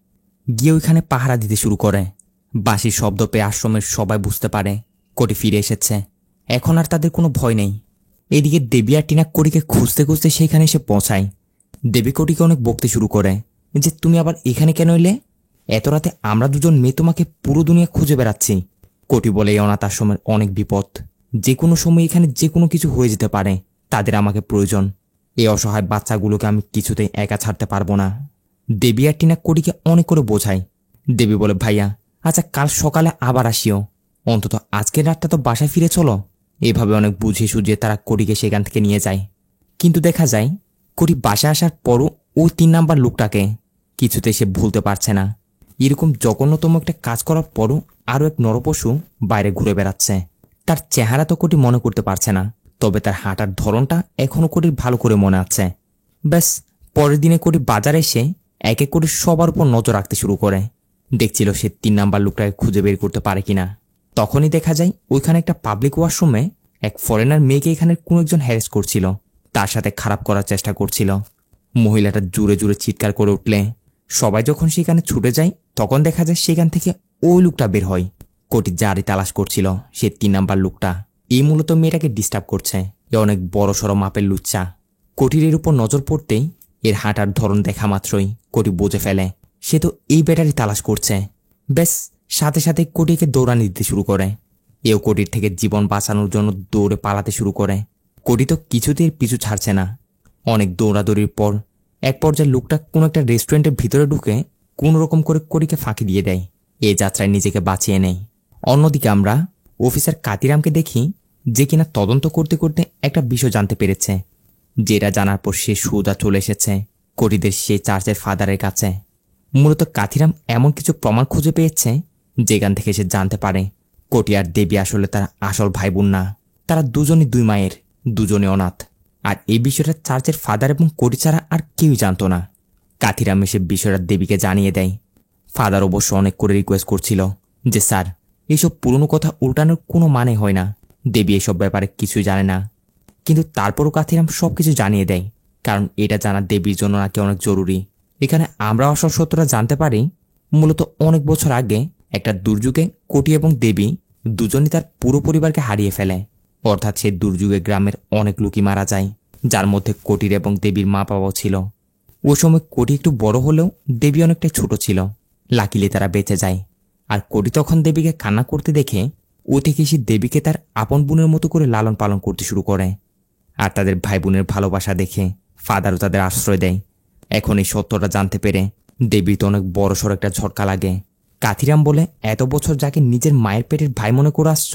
গিয়ে ওইখানে পাহারা দিতে শুরু করে। বাঁশির শব্দ পেয়ে আশ্রমের সবাই বুঝতে পারে কোটি ফিরে এসেছে। এখন আর তাদের কোনো ভয় নেই। এদিকে দেবী আর টিনা কোটিকে খুঁজতে খুঁজতে সেখানে এসে পৌঁছায়। দেবী কোটিকে অনেক বকতে শুরু করে যে, তুমি আবার এখানে কেন এলে? এত রাতে আমরা দুজন মেয়ে তোমাকে পুরো দুনিয়া খুঁজে বেড়াচ্ছি। কোটি বলে, এই অনাথ আশ্রমের অনেক বিপদ, যে কোনো সময় এখানে যে কোনো কিছু হয়ে যেতে পারে, তাদের আমাকে প্রয়োজন। এই অসহায় বাচ্চাগুলোকে আমি কিছুতেই একা ছাড়তে পারবো না। দেবী আর টিনা কোটিকে অনেক করে বোঝায়। দেবী বলে, ভাইয়া আচ্ছা কাল সকালে আবার আসিও, অন্তত আজকের রাতটা তো বাসায় ফিরে চলো। এভাবে অনেক বুঝিয়ে সুঝিয়ে তারা কোটিকে সেখান থেকে নিয়ে যায়। কিন্তু দেখা যায় কোটি বাসায় আসার পরও ওই 3 নাম্বার লোকটাকে কিছুতে সে ভুলতে পারছে না। এরকম জঘন্যতম একটা কাজ করার পরও আরও এক নরপশু বাইরে ঘুরে বেড়াচ্ছে। তার চেহারা তো কোটি মনে করতে পারছে না, তবে তার হাঁটার ধরনটা এখনও কোটির ভালো করে মনে আছে। ব্যাস, পরের দিনে কোটি বাজারে এসে এক এক করে সবার উপর নজর রাখতে শুরু করে। দেখছিল সে 3 নাম্বার লোকটাকে খুঁজে বের করতে পারে কিনা। তখনই দেখা যায় ওইখানে একটা পাবলিক ওয়াশরুমে এক ফরেনার মেয়েকে এখানে কোনো একজন হ্যারেস করছিল, তার সাথে খারাপ করার চেষ্টা করছিল। মহিলাটা জোরে জোরে চিৎকার করে উঠলে সবাই যখন সেখানে ছুটে যায় তখন দেখা যায় সেখান থেকে ওই লোকটা বের হয়। কোটি জারি তালাশ করছিল সে 3 নাম্বার লোকটা। এই মূলত মেয়েটাকে ডিস্টার্ব করছে। এ অনেক বড় সড়ো মাপের লুচ্চা। কোটির এর উপর নজর পড়তেই এর হাঁটার ধরন দেখা মাত্রই কোটি বুঝে ফেলে সে তো এই ব্যাটারি তালাশ করছে। ব্যাস, সাথে সাথে কোটিকে দৌড়ানি দিতে শুরু করে। এও কোটির থেকে জীবন বাঁচানোর জন্য দৌড়ে পালাতে শুরু করে। কোটি তো কিছুতেই পিছু ছাড়ছে না। অনেক দৌড়াদৌড়ির পর এক পর্যায়ে লোকটা কোনো একটা রেস্টুরেন্টের ভিতরে ঢুকে কোনো রকম করে কোটিকে ফাঁকি দিয়ে দেয়। এ যাত্রায় নিজেকে বাঁচিয়ে নেয়। অন্যদিকে আমরা অফিসার কাতিরামকে দেখি, যে কিনা তদন্ত করতে করতে একটা বিষয় জানতে পেরেছে, যেটা জানার পর সে সোজা চলে এসেছে কোটিদের সেই চার্চের ফাদারের কাছে। মূলত কাতিরাম এমন কিছু প্রমাণ খুঁজে পেয়েছে যেখান থেকে সে জানতে পারে কোটি আর দেবী আসলে তার আসল ভাই বোন না। তারা দুজনই 2 মায়ের, দুজনে অনাথ। আর এই বিষয়টা চার্চের ফাদার এবং কোটি ছাড়া আর কেউই জানত না। কাতিরাম এসে বিষয়টা দেবীকে জানিয়ে দেয়। ফাদার অবশ্য অনেক করে রিকোয়েস্ট করছিল যে, স্যার এইসব পুরনো কথা উল্টানোর কোনো মানে হয় না, দেবী এসব ব্যাপারে কিছুই জানে না। কিন্তু তারপরও কাতিরাম সবকিছু জানিয়ে দেয়, কারণ এটা জানা দেবীর জন্য নাকি অনেক জরুরি। এখানে আমরা আসল সত্যটা জানতে পারি, মূলত অনেক বছর আগে একটা দুর্যোগে কোটি এবং দেবী দুজনই তার পুরো পরিবারকে হারিয়ে ফেলে। অর্থাৎ সেই দুর্যোগে গ্রামের অনেক লোকই মারা যায়, যার মধ্যে কোটির এবং দেবীর মা বাবাও ছিল। ওই সময় কোটি একটু বড় হলেও দেবী অনেকটাই ছোট ছিল। লাকিলি তারা বেঁচে যায়। আর কোটি তখন দেবীকে কান্না করতে দেখে ও থেকে সে দেবীকে তার আপন বোনের মতো করে লালন পালন করতে শুরু করে। আর তাদের ভাই বোনের ভালোবাসা দেখে ফাদারও তাদের আশ্রয় দেয়। এখন এই সত্যটা জানতে পেরে দেবীর তো অনেক বড়সড় একটা ঝটকা লাগে। কাথিরাম বলে, এত বছর যাকে নিজের মায়ের পেটের ভাই মনে করে আসছ,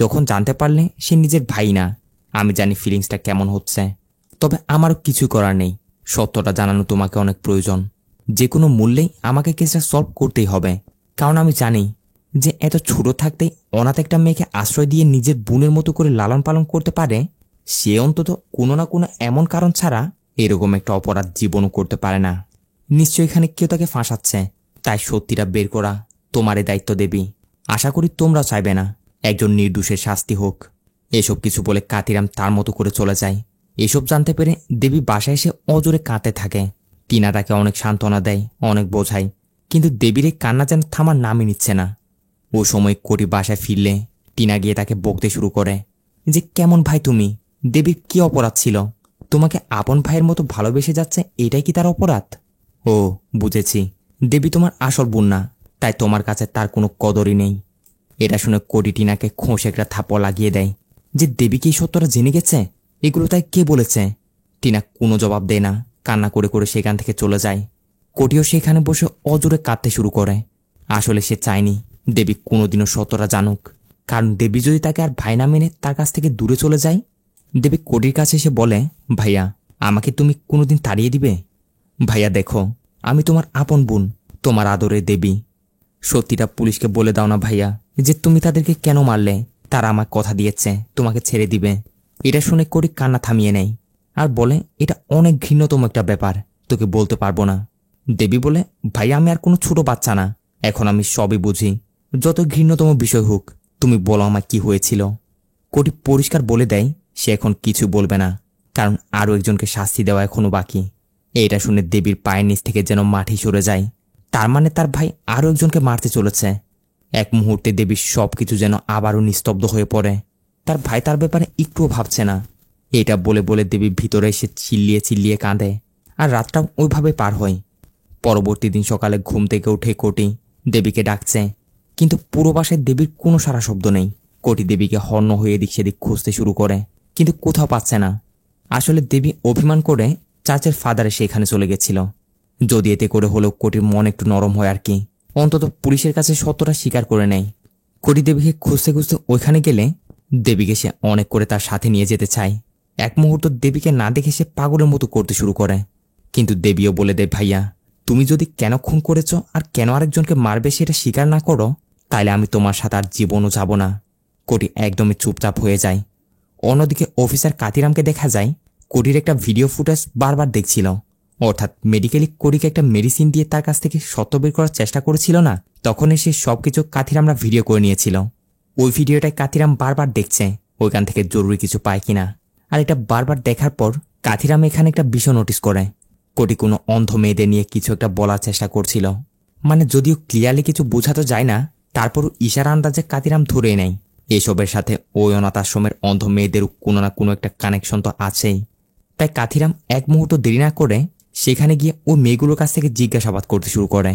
যখন জানতে পারলে সে নিজের ভাই না, আমি জানি ফিলিংসটা কেমন হচ্ছে। তবে আমারও কিছু করার নেই, সত্যটা জানানো তোমাকে অনেক প্রয়োজন। যে কোনো মূল্যেই আমাকে কেসটা সলভ করতেই হবে, কারণ আমি জানি যে এত ছোট থাকতেই অনাথ একটা মেয়েকে আশ্রয় দিয়ে নিজের বোনের মতো করে লালন পালন করতে পারে, সে অন্তত কোনো না কোনো এমন কারণ ছাড়া এরকম একটা অপরাধ জীবনও করতে পারে না। নিশ্চয় এখানে কেউ তাকে ফাঁসাচ্ছে, তাই সত্যিটা বের করা তোমারই দায়িত্ব দেবী। আশা করি তোমরা চাইবে না একজন নির্দোষের শাস্তি হোক। এসব কিছু বলে কাতিরাম তার মতো করে চলে যায়। এসব জানতে পেরে দেবী বাসায় এসে অজোরে কাঁদতে থাকে। টিনা তাকে অনেক সান্ত্বনা দেয়, অনেক বোঝায়, কিন্তু দেবীর এই কান্না যেন থামার নামই নিচ্ছে না। ও সময় কোটি বাসায় ফিরলে টিনা গিয়ে তাকে বকতে শুরু করে যে, কেমন ভাই তুমি, দেবীর কি অপরাধ ছিল? তোমাকে আপন ভাইয়ের মতো ভালোবেসে যাচ্ছে, এটাই কি তার অপরাধ? ও বুঝেছি, দেবী তোমার আসল বোন না, তাই তোমার কাছে তার কোনো কদরই নেই। এটা শুনে কোটি টিনাকে খোঁস একটা থাপ্পড় লাগিয়ে দেয় যে, দেবী কি সত্যটা জেনে গেছে? এগুলো তাই কে বলেছে? টিনা কোনো জবাব দেয় না, কান্না করে করে সেখান থেকে চলে যায়। কোটিও সেখানে বসে অজোরে কাঁদতে শুরু করে। আসলে সে চায়নি দেবী কোনোদিনও সত্যটা জানুক, কারণ দেবী যদি তাকে আর ভাই না মেনে তার কাছ থেকে দূরে চলে যায়, দেবী কোটির কাছে এসে বলে, ভাইয়া আমাকে তুমি কোনোদিন তাড়িয়ে দিবে? ভাইয়া দেখো, আমি তোমার আপন বোন, তোমার আদরের দেবী। সত্যিটা পুলিশকে বলে দাও না ভাইয়া, যে তুমি তাদেরকে কেন মারলে। তারা আমার কথা দিয়েছে তোমাকে ছেড়ে দিবে। এটা শুনে কোটি কান্না থামিয়ে নেয় আর বলে, এটা অনেক ঘৃণ্যতম একটা ব্যাপার, তোকে বলতে পারবো না। দেবী বলে, ভাইয়া আমি আর কোনো ছোট বাচ্চা না, এখন আমি সবই বুঝি। যত ঘৃণ্যতম বিষয় হোক, তুমি বলো আমার কি হয়েছিল। কোটি পরিষ্কার বলে দেয় সে এখন কিছু বলবে না, কারণ আরও একজনকে শাস্তি দেওয়া এখনো বাকি। এটা শুনে দেবীর পায়ের নিচ থেকে যেন মাটি সরে যায়। তার মানে তার ভাই আরও একজনকে মারতে চলেছে। এক মুহূর্তে দেবীর সবকিছু যেন আবারও নিস্তব্ধ হয়ে পড়ে। তার ভাই তার ব্যাপারে একটুও ভাবছে না। এটা বলে বলে দেবী ভিতরে এসে চিল্লিয়ে চিল্লিয়ে কাঁদে। আর রাতটাও ওইভাবে পার হয়। পরবর্তী দিন সকালে ঘুম থেকে উঠে কোটি দেবীকে ডাকছে, কিন্তু পুরো বাসায় দেবীর কোনো সারা শব্দ নেই। কোটি দেবীকে হন্য হয়ে এদিক সেদিক খুঁজতে শুরু করে, কিন্তু কোথাও পাচ্ছে না। আসলে দেবী অভিমান করে চার্চের ফাদারে সেখানে চলে গেছিল। যদি এতে করে হলেও কোটির মন একটু নরম হয় আর কি, অন্তত পুলিশের কাছে সত্যটা স্বীকার করে নেয়। কোটি দেবীকে খুঁজতে খুঁজতে ওইখানে গেলে দেবীকে সে অনেক করে তার সাথে নিয়ে যেতে চায়। এক মুহূর্ত দেবীকে না দেখে সে পাগলের মতো করতে শুরু করে, কিন্তু দেবীও বলে দেয়, ভাইয়া তুমি যদি কেন খুন করেছ আর কেন আরেকজনকে মারবে সেটা স্বীকার না করো, তাইলে আমি তোমার সাথে আর জীবনও যাব না। কোটি একদমই চুপচাপ হয়ে যায়। অন্যদিকে অফিসার কাতিরামকে দেখা যায় কোটির একটা ভিডিও ফুটেজ বারবার দেখছিল, অর্থাৎ মেডিকেলি কোটিকে একটা মেডিসিন দিয়ে তার কাছ থেকে সত্য বের করার চেষ্টা করেছিল না, তখনই সে সবকিছু কাতিরামরা ভিডিও করে নিয়েছিল। ওই ভিডিওটায় কাতিরাম বারবার দেখছে ওইখান থেকে জরুরি কিছু পায় কিনা। আর এটা বারবার দেখার পর কাতিরাম এখানে একটা বিষয় নোটিস করে, কোটি কোনো অন্ধ মেয়েদের নিয়ে কিছু একটা বলার চেষ্টা করছিল। মানে যদিও ক্লিয়ারলি কিছু বোঝাতে যায় না, তারপরও ইশারা আন্দাজে কাতিরাম ধরে নেয় এসবের সাথে ওই অনাথ আশ্রমের অন্ধ মেয়েদেরও কোনো না কোনো একটা কানেকশন তো আছেই। তাই কাতিরাম এক মুহূর্ত দেরি না করে সেখানে গিয়ে ওই মেয়েগুলোর কাছ থেকে জিজ্ঞাসাবাদ করতে শুরু করে।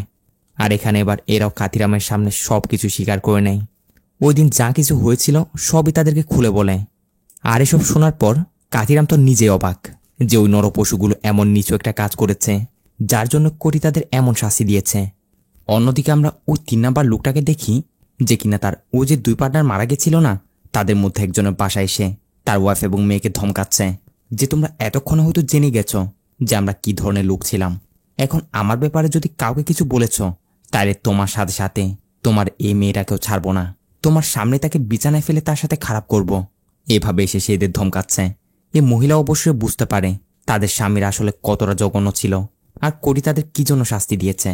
আর এখানে এবার এরাও কাতিরামের সামনে সবকিছু স্বীকার করে নেয়। ওই দিন যা কিছু হয়েছিল সবই তাদেরকে খুলে বলে। আর এসব শোনার পর কাতিরাম তো নিজে অবাক যে ওই নরপশুগুলো এমন নিচু একটা কাজ করেছে, যার জন্য কোটি তাদের এমন শাস্তি দিয়েছে। অন্যদিকে আমরা ওই 3 নাম্বার লোকটাকে দেখি, যে কিনা তার ও যে 2 পার্টনার মারা গেছিল না, তাদের মধ্যে একজনের বাসায় এসে তার ওয়াইফ এবং মেয়েকে ধমকাচ্ছে যে তোমরা এতক্ষণে হয়তো জেনে গেছো যে আমরা কি ধরনের লোক ছিলাম। এখন আমার ব্যাপারে যদি কাউকে কিছু বলেছ, তাহলে তোমার সাথে সাথে তোমার এই মেয়েটাকেও ছাড়বো না, তোমার সামনে তাকে বিছানায় ফেলে তার সাথে খারাপ করব। এভাবে এসে সে এদের ধমকাচ্ছে। এ মহিলা অবশ্যই বুঝতে পারে তাদের স্বামীরা আসলে কতটা জঘন্য ছিল আর কোটি তাদের কি জন্য শাস্তি দিয়েছে।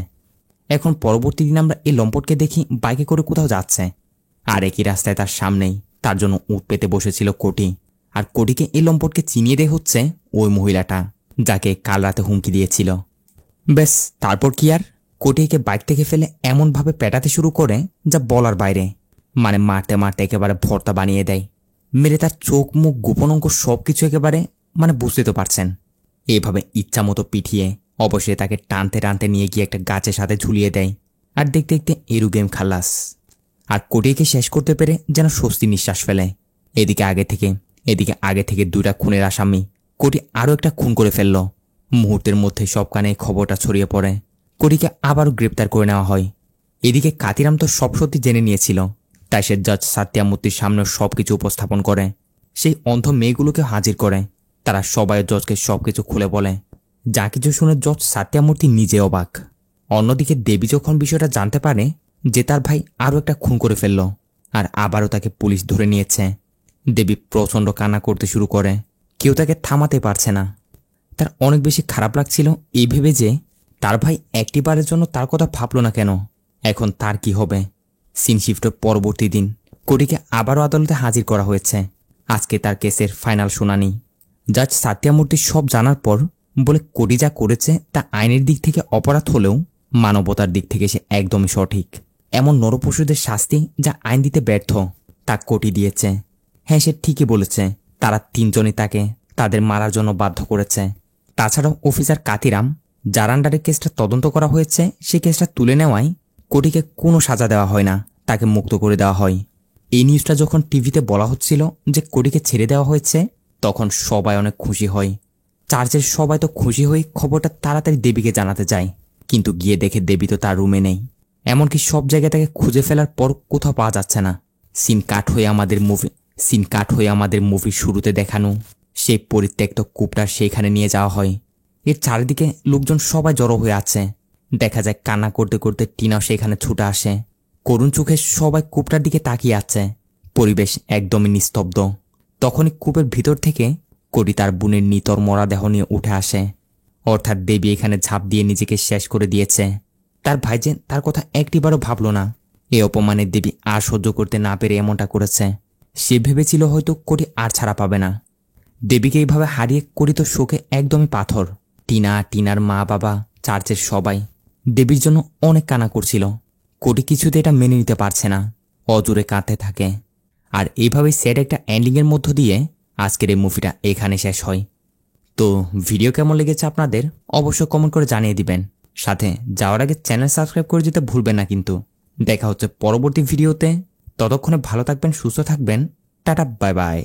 এখন পরবর্তী দিন আমরা এই লম্পটকে দেখি বাইকে করে কোথাও যাচ্ছে, আর একই রাস্তায় তার সামনেই তার জন্য উঠ পেতে বসেছিল কোটি। আর কোটিকে এই লম্পটকে চিনিয়ে দেয় হচ্ছে ওই মহিলাটা যাকে কাল রাতে হুমকি দিয়েছিল। ব্যাস তারপর কি আর, কোটিকে বাইক থেকে ফেলে এমনভাবে পেটাতে শুরু করে যা বলার বাইরে। মানে মারতে মারতে একেবারে ভর্তা বানিয়ে দেয়, মেরে তার চোখ মুখ গোপন অঙ্গ সবকিছু একেবারে বুঝতে তো পারছেন। এভাবে ইচ্ছা মতো পিঠিয়ে অবশ্যই তাকে টানতে টানতে নিয়ে গিয়ে একটা গাছের সাথে ঝুলিয়ে দেয়। আর দেখতে দেখতে এরু গেম খালাস। আর কোটিকে শেষ করতে পেরে যেন স্বস্তি নিঃশ্বাস ফেলে। এদিকে আগে থেকে 2টা খুনের আসামি কোটি আরও একটা খুন করে ফেলল। মুহূর্তের মধ্যে সব কানে খবরটা ছড়িয়ে পড়ে। কোটিকে আবারও গ্রেপ্তার করে নেওয়া হয়। এদিকে কাতিরাম তো সব সত্যি জেনে নিয়েছিল, তাই সে জজ সাত্যামূর্তির সামনে সবকিছু উপস্থাপন করে। সেই অন্ধ মেয়েগুলোকে হাজির করে। তারা সবাই জজকে সবকিছু খুলে বলে। যা কিছু শুনে জজ সাত্যামূর্তি নিজে অবাক। অন্যদিকে দেবী যখন বিষয়টা জানতে পারে যে তার ভাই আরও একটা খুন করে ফেলল আর আবারও তাকে পুলিশ ধরে নিয়েছে, দেবী প্রচণ্ড কান্না করতে শুরু করে। কেউ তাকে থামাতে পারছে না। তার অনেক বেশি খারাপ লাগছিল এই ভেবে যে তার ভাই একটিবারের জন্য তার কথা ভাবল না কেন। এখন তার কি হবে। সিন শিফটের পরবর্তী দিন কোটিকে আবারও আদালতে হাজির করা হয়েছে। আজকে তার কেসের ফাইনাল শুনানি। জাজ সাত্যামূর্তি সব জানার পর বলে কোটি যা করেছে তা আইনের দিক থেকে অপরাধ হলেও মানবতার দিক থেকে সে একদমই সঠিক। এমন নরপশুদের শাস্তি যা আইন দিতে ব্যর্থ তা কোটি দিয়েছে। হ্যাঁ, সে ঠিকই বলেছে। তারা 3 জনই তাকে তাদের মারার জন্য বাধ্য করেছে। তাছাড়াও অফিসার কাতিরাম যার আন্ডারে কেসটা তদন্ত করা হয়েছে সে কেসটা তুলে নেওয়ায় কোটিকে কোনো সাজা দেওয়া হয় না, তাকে মুক্ত করে দেওয়া হয়। এই নিউজটা যখন টিভিতে বলা হচ্ছিল যে কোটিকে ছেড়ে দেওয়া হয়েছে, তখন সবাই অনেক খুশি হয়। চার্চের সবাই তো খুশি হয়ে খবরটা তাড়াতাড়ি দেবীকে জানাতে যায়, কিন্তু গিয়ে দেখে দেবী তো তার রুমে নেই। এমনকি সব জায়গা থেকে খুঁজে ফেলার পর কোথাও পাওয়া যাচ্ছে না। সিন কাট হয়ে আমাদের মুভির শুরুতে দেখানো সেই পরিত্যক্ত কূপটা সেখানে নিয়ে যাওয়া হয়। এর চারিদিকে লোকজন সবাই জড়ো হয়ে আছে। দেখা যায় কান্না করতে করতে টিনাও সেখানে ছুটে আসে। করুণ চোখে সবাই কূপটার দিকে তাকিয়ে আছে। পরিবেশ একদমই নিস্তব্ধ। তখনই কূপের ভিতর থেকে কোটি তার বোনের নিতর মরাদেহ নিয়ে উঠে আসে। অর্থাৎ দেবী এখানে ঝাঁপ দিয়ে নিজেকে শেষ করে দিয়েছে। তার ভাই যে তার কথা একটিবারও ভাবল না। এই অপমানের দেবী আর সহ্য করতে না পেরে এমনটা করেছে। সে ভেবেছিল হয়তো কোটি আর ছাড়া পাবে না। দেবীকে এইভাবে হারিয়ে কোটি তো শোকে একদমই পাথর। টিনার মা বাবা, চার্চের সবাই দেবীর জন্য অনেক কান্না করছিল। কোটি কিছুতে এটা মেনে নিতে পারছে না, অজুরে কাঁদতে থাকে। আর এইভাবে স্যাড একটা এন্ডিংয়ের মধ্য দিয়ে আজকের এই মুভিটা এখানে শেষ হয়। তো ভিডিও কেমন লেগেছে আপনাদের অবশ্যই কমেন্ট করে জানিয়ে দিবেন। সাথে যাওয়ার আগে চ্যানেল সাবস্ক্রাইব করে যেতে ভুলবেন না কিন্তু। দেখা হচ্ছে পরবর্তী ভিডিওতে। ততক্ষণে ভালো থাকবেন, সুস্থ থাকবেন। Tata, bye bye.